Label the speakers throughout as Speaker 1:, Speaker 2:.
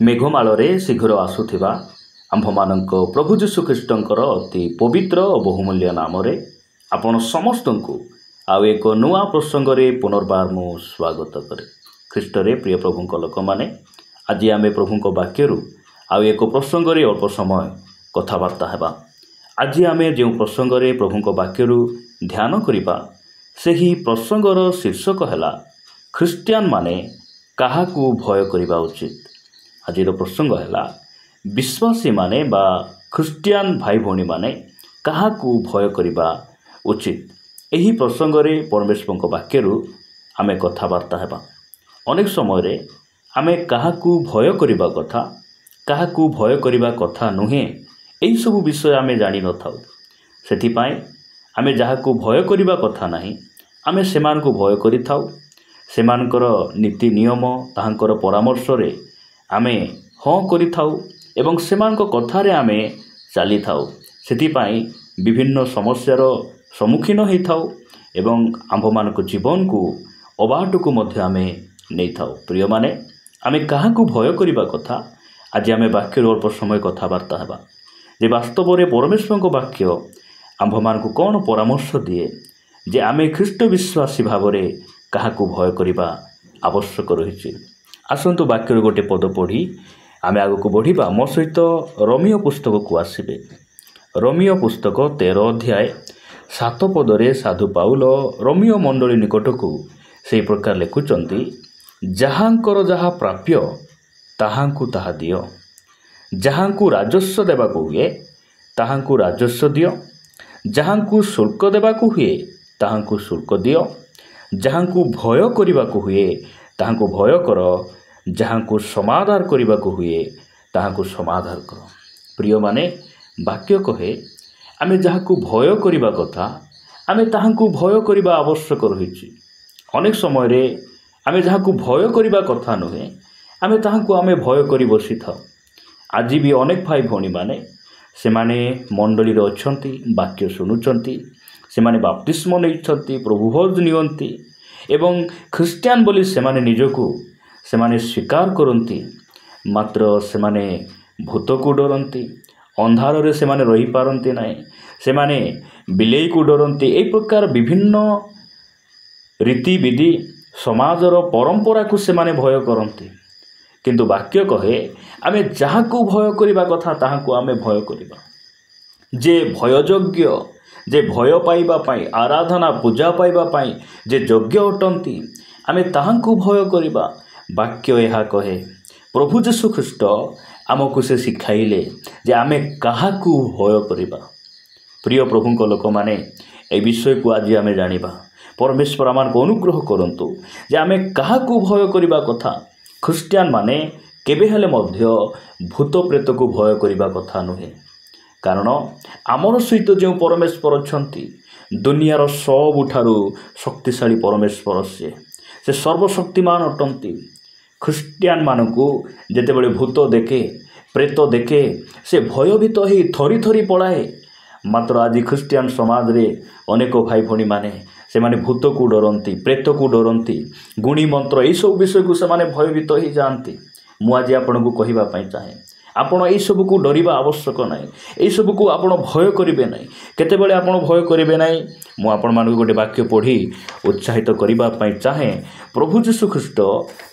Speaker 1: मेघमाଳରେ ଶୀଘ୍ର ଆସୁଥିବା ଆମ୍ଭମାନଙ୍କ ପ୍ରଭୁ ଯୀଶୁଖ୍ରୀଷ୍ଟଙ୍କର ଅତି ପବିତ୍ର ଓ ବହୁମୂଲ୍ୟ ନାମରେ ଆପଣ ସମସ୍ତଙ୍କୁ ଆଉ ଏକ ନୂଆ ପ୍ରସଙ୍ଗରେ ପୁନର୍ବାର ମୁଁ ସ୍ୱାଗତ କରେ। ଖ୍ରୀଷ୍ଟରେ ପ୍ରିୟ ପ୍ରଭୁଙ୍କ ଲୋକମାନେ, ଆଜି ଆମେ ପ୍ରଭୁଙ୍କ ବାକ୍ୟରୁ ଆଉ ଏକ ପ୍ରସଙ୍ଗରେ ଅଳ୍ପ ସମୟ କଥାବାର୍ତ୍ତା ହେବା। ଆଜି ଆମେ ଯେଉଁ ପ୍ରସଙ୍ଗରେ ପ୍ରଭୁଙ୍କ ବାକ୍ୟରୁ ଧ୍ୟାନ କରିବା, ସେହି ପ୍ରସଙ୍ଗର ଶୀର୍ଷକ ହେଲା ଖ୍ରୀଷ୍ଟିଆନମାନେ କାହାକୁ ଭୟ କରିବା ଉଚିତ। ଆଜିର ପ୍ରସଙ୍ଗ ହେଲା ବିଶ୍ୱାସୀମାନେ ବା ଖ୍ରୀଷ୍ଟିଆନ ଭାଇ ଭଉଣୀମାନେ କାହାକୁ ଭୟ କରିବା ଉଚିତ। ଏହି ପ୍ରସଙ୍ଗରେ ପରମେଶ୍ୱରଙ୍କ ବାକ୍ୟରୁ ଆମେ କଥାବାର୍ତ୍ତା ହେବା। ଅନେକ ସମୟରେ ଆମେ କାହାକୁ ଭୟ କରିବା କଥା, କାହାକୁ ଭୟ କରିବା କଥା ନୁହେଁ, ଏହିସବୁ ବିଷୟ ଆମେ ଜାଣିନଥାଉ। ସେଥିପାଇଁ ଆମେ ଯାହାକୁ ଭୟ କରିବା କଥା ନାହିଁ, ଆମେ ସେମାନଙ୍କୁ ଭୟ କରିଥାଉ। ସେମାନଙ୍କର ନୀତି ନିୟମ, ତାହାଙ୍କର ପରାମର୍ଶରେ ଆମେ ହଁ କରିଥାଉ ଏବଂ ସେମାନଙ୍କ କଥାରେ ଆମେ ଚାଲିଥାଉ। ସେଥିପାଇଁ ବିଭିନ୍ନ ସମସ୍ୟାର ସମ୍ମୁଖୀନ ହୋଇଥାଉ ଏବଂ ଆମ୍ଭମାନଙ୍କ ଜୀବନକୁ ଅବାଟକୁ ମଧ୍ୟ ଆମେ ନେଇଥାଉ। ପ୍ରିୟମାନେ, ଆମେ କାହାକୁ ଭୟ କରିବା କଥା, ଆଜି ଆମେ ବାକ୍ୟରୁ ଅଳ୍ପ ସମୟ କଥାବାର୍ତ୍ତା ହେବା ଯେ ବାସ୍ତବରେ ପରମେଶ୍ୱରଙ୍କ ବାକ୍ୟ ଆମ୍ଭମାନଙ୍କୁ କ'ଣ ପରାମର୍ଶ ଦିଏ ଯେ ଆମେ ଖ୍ରୀଷ୍ଟ ବିଶ୍ୱାସୀ ଭାବରେ କାହାକୁ ଭୟ କରିବା ଆବଶ୍ୟକ ରହିଛି। ଆସନ୍ତୁ ବାକ୍ୟରୁ ଗୋଟେ ପଦ ପଢ଼ି ଆମେ ଆଗକୁ ବଢ଼ିବା। ମୋ ସହିତ ରୋମିଓ ପୁସ୍ତକକୁ ଆସିବେ। ରୋମିଓ ପୁସ୍ତକ 13 ଅଧ୍ୟାୟ 7 ପଦରେ ସାଧୁ ପାଉଲ ରୋମିଓ ମଣ୍ଡଳୀ ନିକଟକୁ ସେହି ପ୍ରକାର ଲେଖୁଛନ୍ତି, ଯାହାଙ୍କର ଯାହା ପ୍ରାପ୍ୟ ତାହାଙ୍କୁ ତାହା ଦିଅ। ଯାହାଙ୍କୁ ରାଜସ୍ୱ ଦେବାକୁ ହୁଏ ତାହାଙ୍କୁ ରାଜସ୍ୱ ଦିଅ। ଯାହାଙ୍କୁ ଶୁଳ୍କ ଦେବାକୁ ହୁଏ ତାହାଙ୍କୁ ଶୁଳ୍କ ଦିଅ। ଯାହାଙ୍କୁ ଭୟ କରିବାକୁ ହୁଏ ତାହାଙ୍କୁ ଭୟ କର। ଯାହାଙ୍କୁ ସମାଧାନ କରିବାକୁ ହୁଏ ତାହାଙ୍କୁ ସମାଧାନ କର। ପ୍ରିୟମାନେ, ବାକ୍ୟ କହେ ଆମେ ଯାହାକୁ ଭୟ କରିବା କଥା, ଆମେ ତାହାଙ୍କୁ ଭୟ କରିବା ଆବଶ୍ୟକ ରହିଛି। ଅନେକ ସମୟରେ ଆମେ ଯାହାକୁ ଭୟ କରିବା କଥା ନୁହେଁ, ଆମେ ତାହାଙ୍କୁ ଭୟ କରି ବସିଥାଉ। ଆଜି ବି ଅନେକ ଭାଇ ଭଉଣୀମାନେ ସେମାନେ ମଣ୍ଡଳୀରେ ଅଛନ୍ତି, ବାକ୍ୟ ଶୁଣୁଛନ୍ତି, ସେମାନେ ବାପ୍ତିସ୍ମ ନେଇଛନ୍ତି, ପ୍ରଭୁ ଭୋଜ ନିଅନ୍ତି ଏବଂ ଖ୍ରୀଷ୍ଟିଆନ ବୋଲି ସେମାନେ ନିଜକୁ ସ୍ୱୀକାର କରନ୍ତି। ମାତ୍ର ସେମାନେ ଭୂତକୁ ଡରନ୍ତି, ଅନ୍ଧାରରେ ସେମାନେ ରହିପାରନ୍ତି ନାହିଁ, ସେମାନେ ବିଲେଇକୁ ଡରନ୍ତି। ଏହି ପ୍ରକାର ବିଭିନ୍ନ ରୀତିବିଧି, ସମାଜର ପରମ୍ପରାକୁ ସେମାନେ ଭୟ କରନ୍ତି। କିନ୍ତୁ ବାକ୍ୟ କହେ ଆମେ ଯାହାକୁ ଭୟ କରିବା କଥା ତାହାକୁ ଆମେ ଭୟ କରିବା। ଯେ ଭୟଯୋଗ୍ୟ, ଯେ ଭୟ ପାଇବା ପାଇଁ, ଆରାଧନା ପୂଜା ପାଇବା ପାଇଁ ଯେ ଯୋଗ୍ୟ ଅଟନ୍ତି, ଆମେ ତାହାଙ୍କୁ ଭୟ କରିବା। ବାକ୍ୟ ଏହା କହେ, ପ୍ରଭୁ ଯୀଶୁଖ୍ରୀଷ୍ଟ ଆମକୁ ସେ ଶିଖାଇଲେ ଯେ ଆମେ କାହାକୁ ଭୟ କରିବା। ପ୍ରିୟ ପ୍ରଭୁଙ୍କ ଲୋକମାନେ, ଏ ବିଷୟକୁ ଆଜି ଆମେ ଜାଣିବା। ପରମେଶ୍ୱର ଆମକୁ ଅନୁଗ୍ରହ କରନ୍ତୁ ଯେ ଆମେ କାହାକୁ ଭୟ କରିବା କଥା। ଖ୍ରୀଷ୍ଟିଆନ ମାନେ କେବେ ହେଲେ ମଧ୍ୟ ଭୂତ ପ୍ରେତକୁ ଭୟ କରିବା କଥା ନୁହେଁ। କାରଣ ଆମର ସହିତ ଯେଉଁ ପରମେଶ୍ୱର ଅଛନ୍ତି, ଦୁନିଆର ସବୁଠାରୁ ଶକ୍ତିଶାଳୀ ପରମେଶ୍ୱର, ସେ ସର୍ବଶକ୍ତିମାନ ଅଟନ୍ତି। ଖ୍ରୀଷ୍ଟିଆନମାନଙ୍କୁ ଯେତେବେଳେ ଭୂତ ଦେଖେ, ପ୍ରେତ ଦେଖେ, ସେ ଭୟଭୀତ ହୋଇ ଥରି ଥରି ପଳାଏ। ମାତ୍ର ଆଜି ଖ୍ରୀଷ୍ଟିଆନ ସମାଜରେ ଅନେକ ଭାଇ ଭଉଣୀମାନେ ସେମାନେ ଭୂତକୁ ଡରନ୍ତି, ପ୍ରେତକୁ ଡରନ୍ତି, ଗୁଣି ମନ୍ତ୍ର, ଏହିସବୁ ବିଷୟକୁ ସେମାନେ ଭୟଭୀତ ହୋଇଯାଆନ୍ତି। ମୁଁ ଆଜି ଆପଣଙ୍କୁ କହିବା ପାଇଁ ଚାହେଁ, ଆପଣ ଏହିସବୁକୁ ଡରିବା ଆବଶ୍ୟକ ନାହିଁ। ଏହିସବୁକୁ ଆପଣ ଭୟ କରିବେ ନାହିଁ। କେତେବେଳେ ଆପଣ ଭୟ କରିବେ ନାହିଁ, ମୁଁ ଆପଣମାନଙ୍କୁ ଗୋଟେ ବାକ୍ୟ ପଢ଼ି ଉତ୍ସାହିତ କରିବା ପାଇଁ ଚାହେଁ। ପ୍ରଭୁ ଯୀଶୁଖ୍ରୀଷ୍ଟ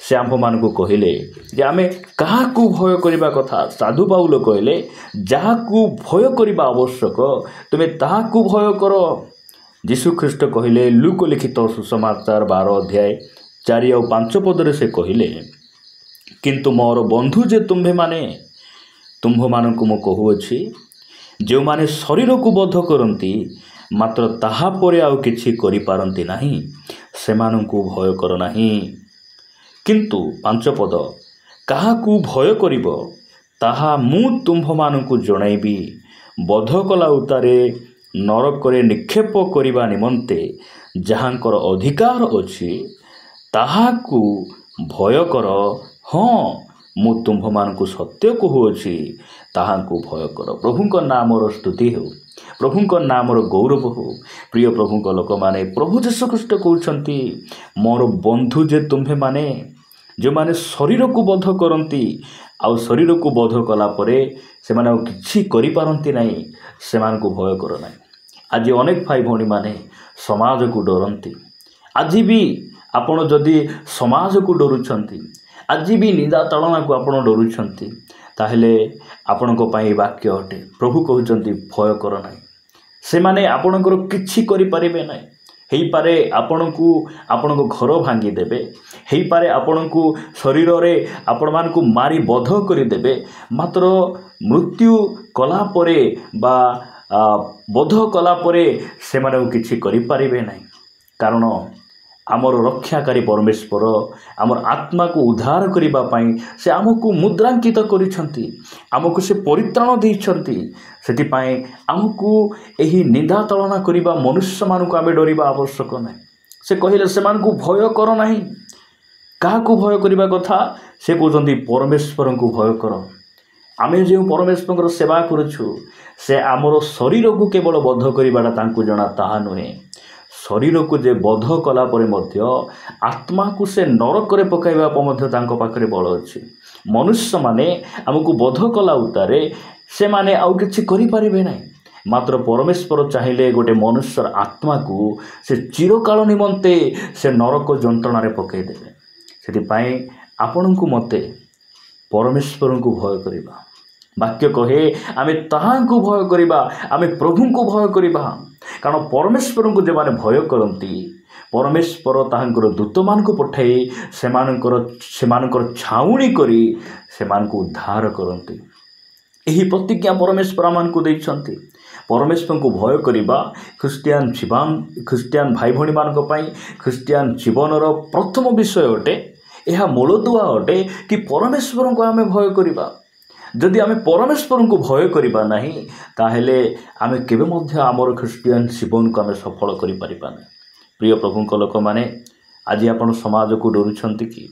Speaker 1: ସେ ଆମ୍ଭମାନଙ୍କୁ କହିଲେ ଯେ ଆମେ କାହାକୁ ଭୟ କରିବା କଥା। ସାଧୁ ପାଉଲ କହିଲେ, ଯାହାକୁ ଭୟ କରିବା ଆବଶ୍ୟକ ତୁମେ ତାହାକୁ ଭୟ କର। ଯୀଶୁଖ୍ରୀଷ୍ଟ କହିଲେ, ଲୁକ ଲିଖିତ ସୁସମାଚାର 12 ଅଧ୍ୟାୟ 4 ଆଉ 5 ପଦରେ ସେ କହିଲେ, କିନ୍ତୁ ମୋର ବନ୍ଧୁ ଯେ ତୁମ୍ଭମାନଙ୍କୁ ମୁଁ କହୁଅଛି, ଯେଉଁମାନେ ଶରୀରକୁ ବଧ କରନ୍ତି ମାତ୍ର ତାହାପରେ ଆଉ କିଛି କରିପାରନ୍ତି ନାହିଁ, ସେମାନଙ୍କୁ ଭୟ କର ନାହିଁ। କିନ୍ତୁ 5 ପଦ, କାହାକୁ ଭୟ କରିବ ତାହା ମୁଁ ତୁମ୍ଭମାନଙ୍କୁ ଜଣାଇବି। ବଧ କଲା ଉତ୍ତାରେ ନରକରେ ନିକ୍ଷେପ କରିବା ନିମନ୍ତେ ଯାହାଙ୍କର ଅଧିକାର ଅଛି ତାହାକୁ ଭୟ କର। ହଁ, ମୁଁ ତୁମ୍ଭମାନଙ୍କୁ ସତ୍ୟ କହୁଅଛି, ତାହାଙ୍କୁ ଭୟ କର। ପ୍ରଭୁଙ୍କ ନାମର ସ୍ତୁତି ହେଉ, ପ୍ରଭୁଙ୍କ ନାମର ଗୌରବ ହେଉ। ପ୍ରିୟ ପ୍ରଭୁଙ୍କ ଲୋକମାନେ, ପ୍ରଭୁ ଯୀଶୁଖ୍ରୀଷ୍ଟ କହୁଛନ୍ତି, ମୋର ବନ୍ଧୁ ଯେ ତୁମ୍ଭେମାନେ, ଯେଉଁମାନେ ଶରୀରକୁ ବୋଧ କରନ୍ତି ଆଉ ଶରୀରକୁ ବୋଧ କଲା ପରେ ସେମାନେ ଆଉ କିଛି କରିପାରନ୍ତି ନାହିଁ, ସେମାନଙ୍କୁ ଭୟ କର ନାହିଁ। ଆଜି ଅନେକ ଭାଇ ଭଉଣୀମାନେ ସମାଜକୁ ଡରନ୍ତି। ଆଜି ବି ଆପଣ ଯଦି ସମାଜକୁ ଡରୁଛନ୍ତି, ଆଜି ବି ନିନ୍ଦା ତାଳନାକୁ ଆପଣ ଡରୁଛନ୍ତି, ତାହେଲେ ଆପଣଙ୍କ ପାଇଁ ବାକ୍ୟ ଅଟେ। ପ୍ରଭୁ କହୁଛନ୍ତି ଭୟ କର ନାହିଁ। ସେମାନେ ଆପଣଙ୍କର କିଛି କରିପାରିବେ ନାହିଁ। ହେଇପାରେ ଆପଣଙ୍କୁ ଆପଣଙ୍କ ଘର ଭାଙ୍ଗିଦେବେ, ହେଇପାରେ ଆପଣଙ୍କୁ ଶରୀରରେ ଆପଣମାନଙ୍କୁ ମାରି ବଧ କରିଦେବେ, ମାତ୍ର ମୃତ୍ୟୁ କଲା ପରେ ବା ବଧ କଲା ପରେ ସେମାନେ ଆଉ କିଛି କରିପାରିବେ ନାହିଁ। କାରଣ ଆମର ରକ୍ଷାକାରୀ ପରମେଶ୍ୱର ଆମର ଆତ୍ମାକୁ ଉଦ୍ଧାର କରିବା ପାଇଁ ସେ ଆମକୁ ମୁଦ୍ରାଙ୍କିତ କରିଛନ୍ତି, ଆମକୁ ସେ ପରିତ୍ରାଣ ଦେଇଛନ୍ତି। ସେଥିପାଇଁ ଆମକୁ ଏହି ନିନ୍ଦା ତଳନା କରିବା ମନୁଷ୍ୟମାନଙ୍କୁ ଆମେ ଡରିବା ଆବଶ୍ୟକ ନାହିଁ। ସେ କହିଲେ ସେମାନଙ୍କୁ ଭୟ କର ନାହିଁ। କାହାକୁ ଭୟ କରିବା କଥା? ସେ କହୁଛନ୍ତି ପରମେଶ୍ୱରଙ୍କୁ ଭୟ କର। ଆମେ ଯେଉଁ ପରମେଶ୍ୱରଙ୍କର ସେବା କରୁଛୁ, ସେ ଆମର ଶରୀରକୁ କେବଳ ବଧ କରିବାଟା ତାଙ୍କୁ ଜଣା, ତାହା ନୁହେଁ। ଶରୀରକୁ ଯେ ବଧ କଲା ପରେ ମଧ୍ୟ ଆତ୍ମାକୁ ସେ ନରକରେ ପକାଇବା ମଧ୍ୟ ତାଙ୍କ ପାଖରେ ବଳ ଅଛି। ମନୁଷ୍ୟମାନେ ଆମକୁ ବଧ କଲା ଉତ୍ତାରେ ସେମାନେ ଆଉ କିଛି କରିପାରିବେ ନାହିଁ, ମାତ୍ର ପରମେଶ୍ୱର ଚାହିଁଲେ ଗୋଟେ ମନୁଷ୍ୟର ଆତ୍ମାକୁ ସେ ଚିରକାଳ ନିମନ୍ତେ ସେ ନରକ ଯନ୍ତ୍ରଣାରେ ପକାଇଦେବେ। ସେଥିପାଇଁ ଆପଣଙ୍କୁ ମୋତେ ପରମେଶ୍ୱରଙ୍କୁ ଭୟ କରିବା। ବାକ୍ୟ କହେ ଆମେ ତାହାଙ୍କୁ ଭୟ କରିବା, ଆମେ ପ୍ରଭୁଙ୍କୁ ଭୟ କରିବା। କାରଣ ପରମେଶ୍ୱରଙ୍କୁ ଯେଉଁମାନେ ଭୟ କରନ୍ତି, ପରମେଶ୍ୱର ତାହାଙ୍କର ଦୂତମାନଙ୍କୁ ପଠାଇ ସେମାନଙ୍କର ଛାଉଣି କରି ସେମାନଙ୍କୁ ଉଦ୍ଧାର କରନ୍ତି। ଏହି ପ୍ରତିଜ୍ଞା ପରମେଶ୍ୱର ଆମମାନଙ୍କୁ ଦେଇଛନ୍ତି। ପରମେଶ୍ୱରଙ୍କୁ ଭୟ କରିବା ଖ୍ରୀଷ୍ଟିଆନ ଭାଇ ଭଉଣୀମାନଙ୍କ ପାଇଁ ଖ୍ରୀଷ୍ଟିଆନ ଜୀବନର ପ୍ରଥମ ବିଷୟ ଅଟେ। ଏହା ମୂଳଦୁଆ ଅଟେ କି ପରମେଶ୍ୱରଙ୍କୁ ଆମେ ଭୟ କରିବା। ଯଦି ଆମେ ପରମେଶ୍ୱରଙ୍କୁ ଭୟ କରିବା ନାହିଁ, ତାହେଲେ ଆମେ କେବେ ମଧ୍ୟ ଆମର ଖ୍ରୀଷ୍ଟିଆନ ଜୀବନକୁ ଆମେ ସଫଳ କରିପାରିବା ନାହିଁ। ପ୍ରିୟ ପ୍ରଭୁଙ୍କ ଲୋକମାନେ, ଆଜି ଆପଣ ସମାଜକୁ ଡରୁଛନ୍ତି କି?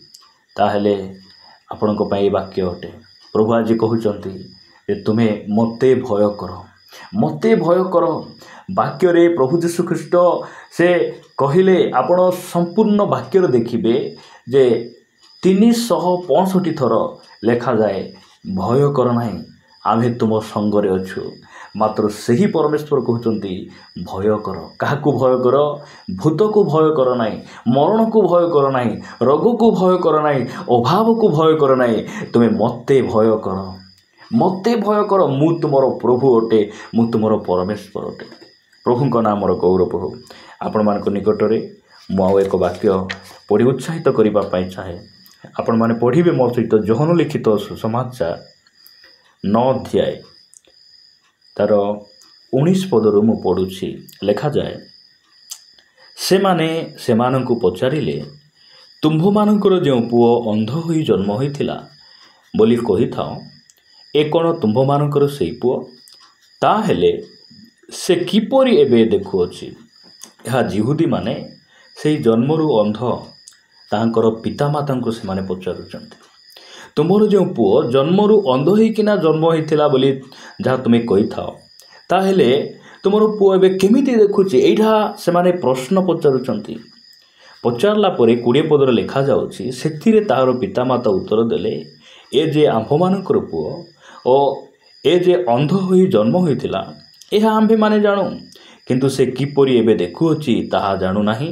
Speaker 1: ତାହେଲେ ଆପଣଙ୍କ ପାଇଁ ଏ ବାକ୍ୟ ଅଟେ। ପ୍ରଭୁ ଆଜି କହୁଛନ୍ତି ଯେ ତୁମେ ମୋତେ ଭୟ କର, ମୋତେ ଭୟ କର। ବାକ୍ୟରେ ପ୍ରଭୁ ଯୀଶୁ ଖ୍ରୀଷ୍ଟ ସେ କହିଲେ, ଆପଣ ସମ୍ପୂର୍ଣ୍ଣ ବାକ୍ୟରେ ଦେଖିବେ ଯେ 365 ଥର ଲେଖାଯାଏ ଭୟ କର ନାହିଁ, ଆମେ ତୁମ ସଙ୍ଗରେ ଅଛୁ। ମାତ୍ର ସେହି ପରମେଶ୍ୱର କହୁଛନ୍ତି ଭୟ କର। କାହାକୁ ଭୟ କର? ଭୂତକୁ ଭୟ କର ନାହିଁ, ମରଣକୁ ଭୟ କର ନାହିଁ, ରୋଗକୁ ଭୟ କର ନାହିଁ, ଅଭାବକୁ ଭୟ କର ନାହିଁ। ତୁମେ ମୋତେ ଭୟ କର, ମୋତେ ଭୟ କର। ମୁଁ ତୁମର ପ୍ରଭୁ ଅଟେ, ମୁଁ ତୁମର ପରମେଶ୍ୱର ଅଟେ। ପ୍ରଭୁଙ୍କ ନାମର ଗୌରବ ହେଉ। ଆପଣମାନଙ୍କ ନିକଟରେ ମୁଁ ଆଉ ଏକ ବାକ୍ୟ ପଢ଼ି ଉତ୍ସାହିତ କରିବା ପାଇଁ ଚାହେଁ। ଆପଣମାନେ ପଢ଼ିବେ ମୋ ସହିତ ଯୋହନ ଲିଖିତ ସୁସମାଚାର 9 ଅଧ୍ୟାୟ ତାର 19 ପଦରୁ ମୁଁ ପଢ଼ୁଛି। ଲେଖାଯାଏ, ସେମାନେ ସେମାନଙ୍କୁ ପଚାରିଲେ, ତୁମ୍ଭମାନଙ୍କର ଯେଉଁ ପୁଅ ଅନ୍ଧ ହୋଇ ଜନ୍ମ ହୋଇଥିଲା ବୋଲି କହିଥାଅ, ଏ କ'ଣ ତୁମ୍ଭମାନଙ୍କର ସେଇ ପୁଅ? ତାହେଲେ ସେ କିପରି ଏବେ ଦେଖୁଅଛି? ଏହା ଯିହୁଦୀମାନେ ସେହି ଜନ୍ମରୁ ଅନ୍ଧ ତାହାଙ୍କର ପିତାମାତାଙ୍କୁ ସେମାନେ ପଚାରୁଛନ୍ତି। ତୁମର ଯେଉଁ ପୁଅ ଜନ୍ମରୁ ଅନ୍ଧ ହୋଇକିନା ଜନ୍ମ ହୋଇଥିଲା ବୋଲି ଯାହା ତୁମେ କହିଥାଅ, ତାହେଲେ ତୁମର ପୁଅ ଏବେ କେମିତି ଦେଖୁଛି? ଏଇଟା ସେମାନେ ପ୍ରଶ୍ନ ପଚାରୁଛନ୍ତି। ପଚାରିଲା ପରେ 20 ପଦରେ ଲେଖାଯାଉଛି, ସେଥିରେ ତାହାର ପିତାମାତା ଉତ୍ତର ଦେଲେ, ଏ ଯେ ଆମ୍ଭମାନଙ୍କର ପୁଅ ଓ ଏ ଯେ ଅନ୍ଧ ହୋଇ ଜନ୍ମ ହୋଇଥିଲା, ଏହା ଆମ୍ଭେମାନେ ଜାଣୁ, କିନ୍ତୁ ସେ କିପରି ଏବେ ଦେଖୁଅଛି ତାହା ଜାଣୁନାହିଁ,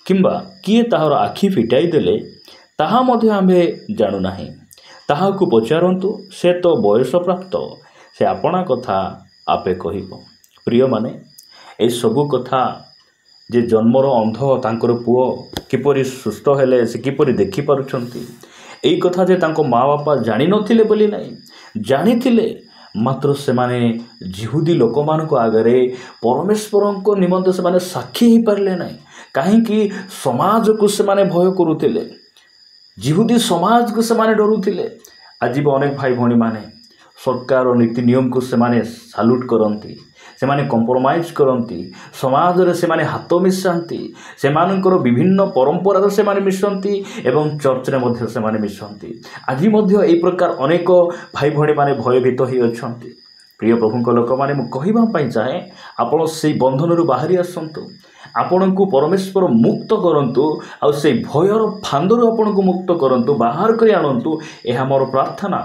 Speaker 1: କିମ୍ବା କିଏ ତାହାର ଆଖି ଫିଟାଇ ଦେଲେ ତାହା ମଧ୍ୟ ଆମ୍ଭେ ଜାଣୁନାହିଁ। ତାହାକୁ ପଚାରନ୍ତୁ, ସେ ତ ବୟସପ୍ରାପ୍ତ, ସେ ଆପଣା କଥା ଆପେ କହିବ। ପ୍ରିୟମାନେ, ଏସବୁ କଥା ଯେ ଜନ୍ମର ଅନ୍ଧ ତାଙ୍କର ପୁଅ କିପରି ସୁସ୍ଥ ହେଲେ, ସେ କିପରି ଦେଖିପାରୁଛନ୍ତି, ଏଇ କଥା ଯେ ତାଙ୍କ ମା ବାପା ଜାଣିନଥିଲେ ବୋଲି ନାହିଁ, ଜାଣିଥିଲେ, ମାତ୍ର ସେମାନେ ଯିହୁଦୀ ଲୋକମାନଙ୍କ ଆଗରେ ପରମେଶ୍ୱରଙ୍କ ନିମନ୍ତେ ସେମାନେ ସାକ୍ଷୀ ହୋଇପାରିଲେ ନାହିଁ। କାହିଁକି? ସମାଜକୁ ସେମାନେ ଭୟ କରୁଥିଲେ, ଯିହୁଦୀ ସମାଜକୁ ସେମାନେ ଡରୁଥିଲେ। ଆଜି ବି ଅନେକ ଭାଇ ଭଉଣୀମାନେ ସରକାର ନୀତି ନିୟମକୁ ସେମାନେ ସାଲ୍ୟୁଟ୍ କରନ୍ତି, ସେମାନେ କମ୍ପ୍ରମାଇଜ୍ କରନ୍ତି, ସମାଜରେ ସେମାନେ ହାତ ମିଶାନ୍ତି, ସେମାନଙ୍କର ବିଭିନ୍ନ ପରମ୍ପରାରେ ସେମାନେ ମିଶନ୍ତି ଏବଂ ଚର୍ଚ୍ଚରେ ମଧ୍ୟ ସେମାନେ ମିଶନ୍ତି। ଆଜି ମଧ୍ୟ ଏହି ପ୍ରକାର ଅନେକ ଭାଇ ଭଉଣୀମାନେ ଭୟଭୀତ ହୋଇ ଅଛନ୍ତି। ପ୍ରିୟ ପ୍ରଭୁଙ୍କ ଲୋକମାନେ, ମୁଁ କହିବା ପାଇଁ ଚାହେଁ, ଆପଣ ସେହି ବନ୍ଧନରୁ ବାହାରି ଆସନ୍ତୁ। ଆପଣଙ୍କୁ ପରମେଶ୍ୱର ମୁକ୍ତ କରନ୍ତୁ ଆଉ ସେଇ ଭୟର ଫାନ୍ଦରୁ ଆପଣଙ୍କୁ ମୁକ୍ତ କରନ୍ତୁ, ବାହାର କରି ଆଣନ୍ତୁ। ଏହା ମୋର ପ୍ରାର୍ଥନା।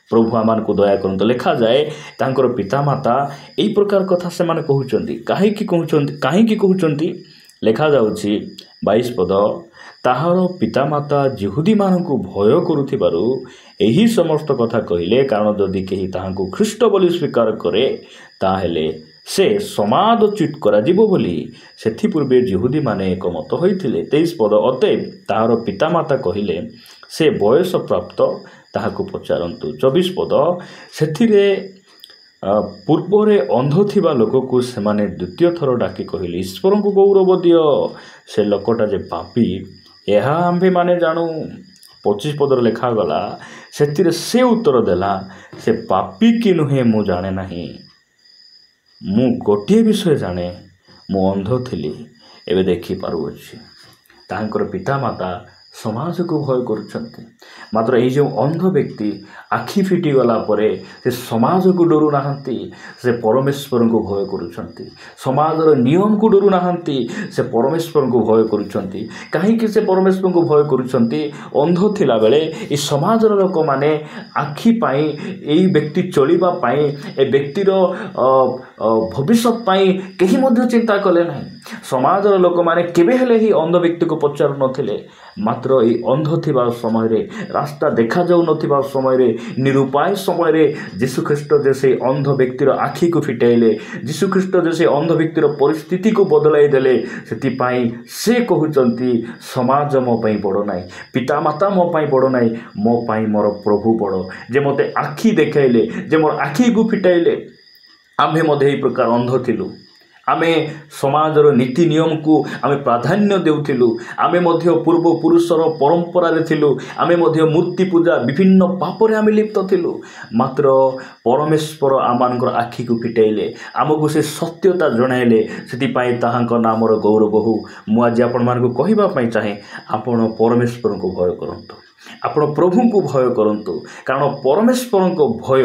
Speaker 1: ପ୍ରଭୁ ଆମମାନଙ୍କୁ ଦୟା କରନ୍ତୁ। ଲେଖାଯାଏ ତାଙ୍କର ପିତାମାତା ଏହି ପ୍ରକାର କଥା ସେମାନେ କହୁଛନ୍ତି। କାହିଁକି କହୁଛନ୍ତି? ଲେଖାଯାଉଛି 22 ପଦ, ତାହାର ପିତାମାତା ଯିହୁଦୀମାନଙ୍କୁ ଭୟ କରୁଥିବାରୁ ଏହି ସମସ୍ତ କଥା କହିଲେ, କାରଣ ଯଦି କେହି ତାହାଙ୍କୁ ଖ୍ରୀଷ୍ଟ ବୋଲି ସ୍ୱୀକାର କରେ ତାହେଲେ ସେ ସମାଜଚ୍ୟୁତ କରାଯିବ ବୋଲି ସେଥିପୂର୍ବେ ଯିହୁଦୀମାନେ ଏକମତ ହୋଇଥିଲେ। 23 ପଦ, ଅତଏବ ତାହାର ପିତାମାତା କହିଲେ, ସେ ବୟସ ପ୍ରାପ୍ତ, ତାହାକୁ ପଚାରନ୍ତୁ। 24 ପଦ, ସେଥିରେ ପୂର୍ବରେ ଅନ୍ଧ ଥିବା ଲୋକକୁ ସେମାନେ ଦ୍ୱିତୀୟ ଥର ଡାକି କହିଲେ, ଈଶ୍ୱରଙ୍କୁ ଗୌରବ ଦିଅ, ସେ ଲୋକଟା ଯେ ପାପୀ ଏହା ଆମ୍ଭେମାନେ ଜାଣୁ। 25 ପଦରେ ଲେଖାଗଲା, ସେଥିରେ ସେ ଉତ୍ତର ଦେଲା, ସେ ପାପୀ କି ନୁହେଁ ମୁଁ ଜାଣେ ନାହିଁ। ମୁଁ ଗୋଟିଏ ବିଷୟ ଜାଣେ, ମୁଁ ଅନ୍ଧ ଥିଲି, ଏବେ ଦେଖିପାରୁଅଛି। ତାଙ୍କର ପିତାମାତା ସମାଜକୁ ଭୟ କରୁଛନ୍ତି। ମାତ୍ର ଏହି ଯେଉଁ ଅନ୍ଧ ବ୍ୟକ୍ତି ଆଖି ଫିଟିଗଲା ପରେ ସେ ସମାଜକୁ ଡରୁ ନାହାନ୍ତି, ସେ ପରମେଶ୍ୱରଙ୍କୁ ଭୟ କରୁଛନ୍ତି। ସମାଜର ନିୟମକୁ ଡରୁ ନାହାନ୍ତି, ସେ ପରମେଶ୍ୱରଙ୍କୁ ଭୟ କରୁଛନ୍ତି। କାହିଁକି ସେ ପରମେଶ୍ୱରଙ୍କୁ ଭୟ କରୁଛନ୍ତି? ଅନ୍ଧ ଥିଲାବେଳେ ଏ ସମାଜର ଲୋକମାନେ ଆଖି ପାଇଁ, ଏହି ବ୍ୟକ୍ତି ଚଳିବା ପାଇଁ, ଏ ବ୍ୟକ୍ତିର ଭବିଷ୍ୟତ ପାଇଁ କେହି ମଧ୍ୟ ଚିନ୍ତା କଲେ ନାହିଁ। ସମାଜର ଲୋକମାନେ କେବେ ହେଲେ ଏହି ଅନ୍ଧ ବ୍ୟକ୍ତିକୁ ପଚାରୁନଥିଲେ। ମାତ୍ର ଏହି ଅନ୍ଧ ଥିବା ସମୟରେ, ରାସ୍ତା ଦେଖାଯାଉନଥିବା ସମୟରେ, ନିରୁପାୟ ସମୟରେ ଯୀଶୁଖ୍ରୀଷ୍ଟ ଯେ ସେହି ଅନ୍ଧ ବ୍ୟକ୍ତିର ଆଖିକୁ ଫିଟାଇଲେ, ଯୀଶୁଖ୍ରୀଷ୍ଟ ଯେ ସେହି ଅନ୍ଧ ବ୍ୟକ୍ତିର ପରିସ୍ଥିତିକୁ ବଦଳାଇ ଦେଲେ, ସେଥିପାଇଁ ସେ କହୁଛନ୍ତି ସମାଜ ମୋ ପାଇଁ ବଡ଼ ନାହିଁ, ପିତାମାତା ମୋ ପାଇଁ ବଡ଼ ନାହିଁ, ମୋ ପାଇଁ ମୋର ପ୍ରଭୁ ବଡ଼, ଯେ ମୋତେ ଆଖି ଦେଖାଇଲେ, ଯେ ମୋର ଆଖିକୁ ଫିଟାଇଲେ। ଆମ୍ଭେ ମଧ୍ୟ ଏହି ପ୍ରକାର ଅନ୍ଧ ଥିଲୁ। ଆମେ ସମାଜର ନୀତି ନିୟମକୁ ଆମେ ପ୍ରାଧାନ୍ୟ ଦେଉଥିଲୁ। ଆମେ ମଧ୍ୟ ପୂର୍ବପୁରୁଷର ପରମ୍ପରାରେ ଥିଲୁ। ଆମେ ମଧ୍ୟ ମୂର୍ତ୍ତି ପୂଜା, ବିଭିନ୍ନ ପାପରେ ଆମେ ଲିପ୍ତ ଥିଲୁ। ମାତ୍ର ପରମେଶ୍ୱର ଆମମାନଙ୍କର ଆଖିକୁ ଫିଟାଇଲେ, ଆମକୁ ସେ ସତ୍ୟତା ଜଣାଇଲେ। ସେଥିପାଇଁ ତାହାଙ୍କ ନାମର ଗୌରବ ହଉ। ମୁଁ ଆଜି ଆପଣମାନଙ୍କୁ କହିବା ପାଇଁ ଚାହେଁ, ଆପଣ ପରମେଶ୍ୱରଙ୍କୁ ଭୟ କରନ୍ତୁ, ଆପଣ ପ୍ରଭୁଙ୍କୁ ଭୟ କରନ୍ତୁ। କାରଣ ପରମେଶ୍ୱରଙ୍କ ଭୟ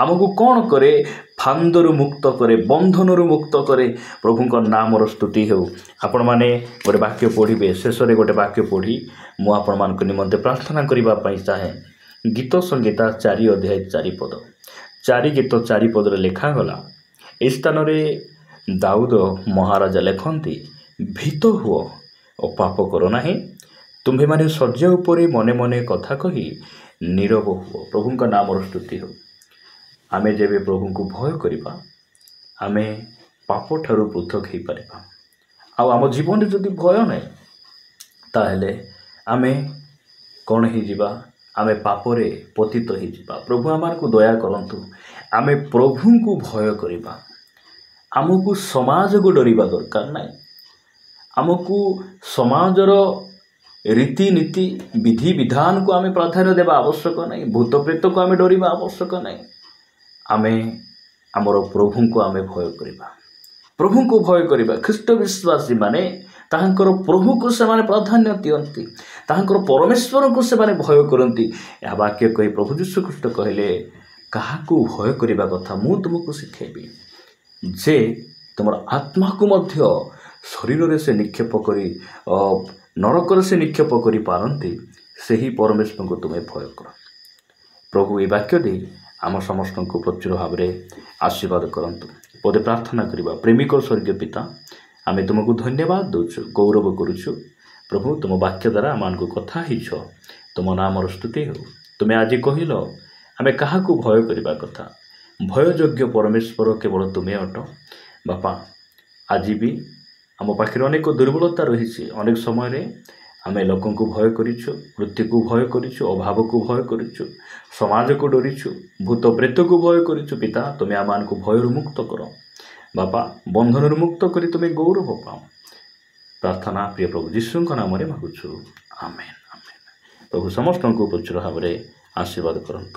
Speaker 1: ଆମକୁ କ'ଣ କରେ? ଫାନ୍ଦରୁ ମୁକ୍ତ କରେ, ବନ୍ଧନରୁ ମୁକ୍ତ କରେ। ପ୍ରଭୁଙ୍କ ନାମର ସ୍ତୁତି ହେଉ। ଆପଣମାନେ ଗୋଟେ ବାକ୍ୟ ପଢ଼ିବେ। ଶେଷରେ ଗୋଟେ ବାକ୍ୟ ପଢ଼ି ମୁଁ ଆପଣମାନଙ୍କ ନିମନ୍ତେ ପ୍ରାର୍ଥନା କରିବା ପାଇଁ ଚାହେଁ। ଗୀତ ସଂହିତା 4 ଅଧ୍ୟାୟ 4 ପଦ, 4 ଗୀତ 4 ପଦରେ ଲେଖାଗଲା, ଏହି ସ୍ଥାନରେ ଦାଉଦ ମହାରାଜା ଲେଖନ୍ତି, ଭୀତ ହୁଅ ଓ ପାପ କର ନାହିଁ, ତୁମ୍ଭେମାନେ ଶଯ୍ୟା ଉପରେ ମନେ ମନେ କଥା କହି ନୀରବ ହୁଅ। ପ୍ରଭୁଙ୍କ ନାମର ସ୍ତୁତି ହେଉ। ଆମେ ଯେବେ ପ୍ରଭୁଙ୍କୁ ଭୟ କରିବା, ଆମେ ପାପଠାରୁ ପୃଥକ ହୋଇପାରିବା। ଆଉ ଆମ ଜୀବନରେ ଯଦି ଭୟ ନାହିଁ, ତାହେଲେ ଆମେ କ'ଣ ହେଇଯିବା? ଆମେ ପାପରେ ପତିତ ହୋଇଯିବା। ପ୍ରଭୁ ଆମମାନଙ୍କୁ ଦୟା କରନ୍ତୁ। ଆମେ ପ୍ରଭୁଙ୍କୁ ଭୟ କରିବା। ଆମକୁ ସମାଜକୁ ଡରିବା ଦରକାର ନାହିଁ। ଆମକୁ ସମାଜର ରୀତିନୀତି, ବିଧିବିଧାନକୁ ଆମେ ପ୍ରାଧାନ୍ୟ ଦେବା ଆବଶ୍ୟକ ନାହିଁ। ଭୂତ ପ୍ରେତକୁ ଆମେ ଡରିବା ଆବଶ୍ୟକ ନାହିଁ। ଆମେ ଆମର ପ୍ରଭୁଙ୍କୁ ଆମେ ଭୟ କରିବା। ପ୍ରଭୁଙ୍କୁ ଭୟ କରିବା। ଖ୍ରୀଷ୍ଟ ବିଶ୍ୱାସୀମାନେ ତାହାଙ୍କର ପ୍ରଭୁକୁ ସେମାନେ ପ୍ରାଧାନ୍ୟ ଦିଅନ୍ତି, ତାହାଙ୍କର ପରମେଶ୍ୱରଙ୍କୁ ସେମାନେ ଭୟ କରନ୍ତି। ଏହା ବାକ୍ୟ କହି ପ୍ରଭୁ ଯୀଶୁଖ୍ରୀଷ୍ଟ କହିଲେ, କାହାକୁ ଭୟ କରିବା କଥା ମୁଁ ତୁମକୁ ଶିଖାଇବି, ଯେ ତୁମର ଆତ୍ମାକୁ ମଧ୍ୟ ଶରୀରରେ ସେ ନିକ୍ଷେପ କରି, ନରକରେ ସେ ନିକ୍ଷେପ କରିପାରନ୍ତି, ସେହି ପରମେଶ୍ୱରଙ୍କୁ ତୁମେ ଭୟ କର। ପ୍ରଭୁ ଏ ବାକ୍ୟ ଦେଇ ଆମ ସମସ୍ତଙ୍କୁ ପ୍ରଚୁର ଭାବରେ ଆଶୀର୍ବାଦ କରନ୍ତୁ। ପଦେ ପ୍ରାର୍ଥନା କରିବା। ପ୍ରେମିକ ସ୍ୱର୍ଗୀୟ ପିତା, ଆମେ ତୁମକୁ ଧନ୍ୟବାଦ ଦେଉଛୁ, ଗୌରବ କରୁଛୁ। ପ୍ରଭୁ, ତୁମ ବାକ୍ୟ ଦ୍ୱାରା ଆମମାନଙ୍କୁ କଥା ହେଇଛ। ତୁମ ନାମର ସ୍ତୁତି ହେଉ। ତୁମେ ଆଜି କହିଲ ଆମେ କାହାକୁ ଭୟ କରିବା କଥା? ଭୟଯୋଗ୍ୟ ପରମେଶ୍ୱର କେବଳ ତୁମେ ଅଟ। ବାପା, ଆଜି ବି ଆମ ପାଖରେ ଅନେକ ଦୁର୍ବଳତା ରହିଛି। ଅନେକ ସମୟରେ ଆମେ ଲୋକଙ୍କୁ ଭୟ କରିଛୁ, ମୃତ୍ୟୁକୁ ଭୟ କରିଛୁ, ଅଭାବକୁ ଭୟ କରିଛୁ, ସମାଜକୁ ଡରିଛୁ, ଭୂତ ପ୍ରେତକୁ ଭୟ କରିଛୁ। ପିତା, ତୁମେ ଆମମାନଙ୍କୁ ଭୟରୁ ମୁକ୍ତ କର। ବାପା, ବନ୍ଧନରୁ ମୁକ୍ତ କରି ତୁମେ ଗୌରବ ପାଅ। ପ୍ରାର୍ଥନା ପ୍ରିୟ ପ୍ରଭୁ ଯୀଶୁଙ୍କ ନାମରେ ମାଗୁଛୁ। ଆମେନ୍, ଆମେନ୍। ପ୍ରଭୁ ସମସ୍ତଙ୍କୁ ପ୍ରଚୁର ଭାବରେ ଆଶୀର୍ବାଦ କରନ୍ତୁ।